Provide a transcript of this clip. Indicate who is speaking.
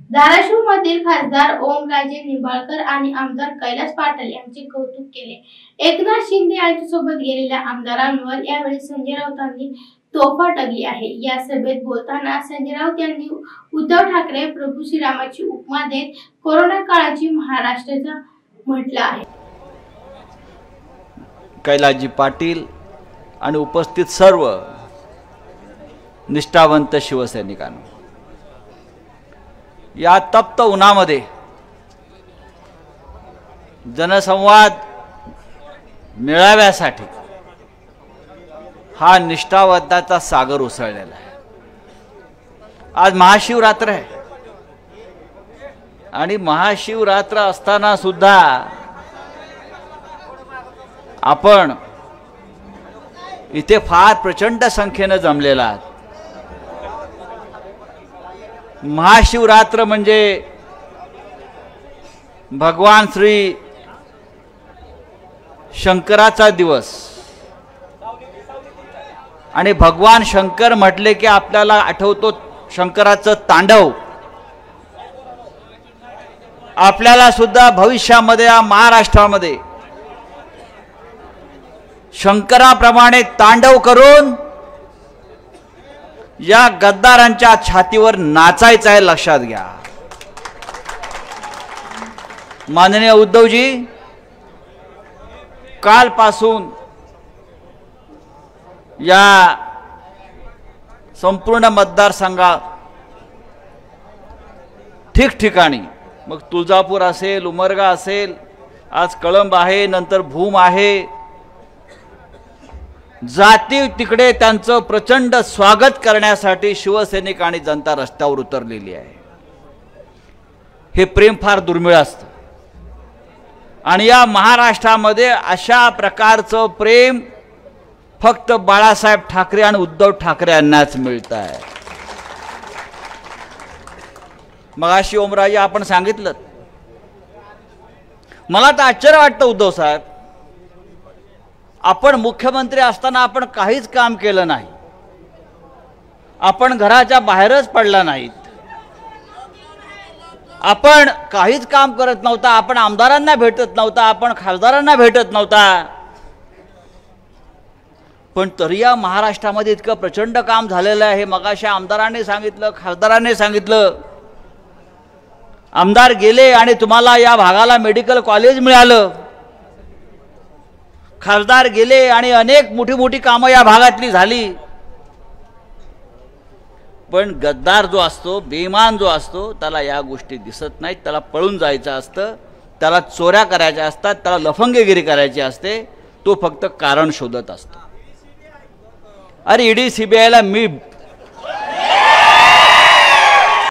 Speaker 1: धाराशिवमधील खासदार ओमराजे निंबाळकर आणि आमदार कैलास पाटील यांचे कौतुक केले। एकनाथ शिंदे यांच्यासोबत गेलेल्या आमदारांवर यावेळी संजय राऊतांनी तोफा टाकली आहे। या सभेत बोलताना संजय राऊत यांनी उद्धव ठाकरे प्रभू श्रीरामाची उपमा देत कोरोना काळाची महाराष्ट्राचा म्हटलं आहे।
Speaker 2: कैलासजी पाटील आणि उपस्थित सर्व निष्ठावंत शिवसैनिकांनो, या तप्त उन्हामध्ये जनसंवाद मिळाव्यासाठी हा निष्ठावंताचा सागर उसळलेला आहे। आज महाशिवरात्र आहे आणि महाशिवरात्र असताना सुद्धा आपण इथे फार प्रचंड संख्येने जमलेला आहात। महाशिवरात्र म्हणजे भगवान श्री शंकराचा दिवस आणि भगवान शंकर म्हटले की आपल्याला आठवतो शंकराचं तांडव। आपल्याला सुद्धा भविष्यामध्ये या महाराष्ट्रामध्ये शंकराप्रमाणे तांडव करून या गद्दारांच्या छातीवर नाचायचं आहे, लक्षात घ्या। माननीय उद्धवजी, कालपासून या संपूर्ण मतदारसंघात ठिकठिकाणी, मग तुळजापूर असेल, उमरगा असेल, आज कळंब आहे, नंतर भूम आहे, जाती तिकडे त्यांचं प्रचंड स्वागत करण्यासाठी शिवसैनिक आणि जनता रस्त्यावर उतरलेली आहे। हे प्रेम फार दुर्मिळ असतं आणि या महाराष्ट्रामध्ये अशा प्रकारचं प्रेम फक्त बाळासाहेब ठाकरे आणि उद्धव ठाकरे यांनाच मिळतं आहे। मगाशी ओमराजे आपण सांगितलं, मला तर आश्चर्य वाटतं उद्धव साहेब, आपण मुख्यमंत्री असताना आपण काहीच काम केलं नाही, आपण घराच्या बाहेरच पडला नाहीत, आपण काहीच काम करत नव्हता, आपण आमदारांना भेटत नव्हता, आपण खासदारांना भेटत नव्हता, पण तरी या महाराष्ट्रामध्ये इतकं प्रचंड काम झालेलं आहे। मगाशी आमदारांनी सांगितलं, खासदारांनी सांगितलं, आमदार गेले आणि तुम्हाला या भागाला मेडिकल कॉलेज मिळालं, खासदार गेले आणि अनेक मोठी मोठी कामं या भागातली झाली, पण गद्दार जो असतो, बेईमान जो असतो, त्याला या गोष्टी दिसत नाहीत, त्याला पळून जायचं असतं, त्याला चोऱ्या करायच्या असतात, त्याला लफंगेगिरी करायची असते, तो फक्त कारण शोधत असतो। अरे ईडी सीबीआयला मी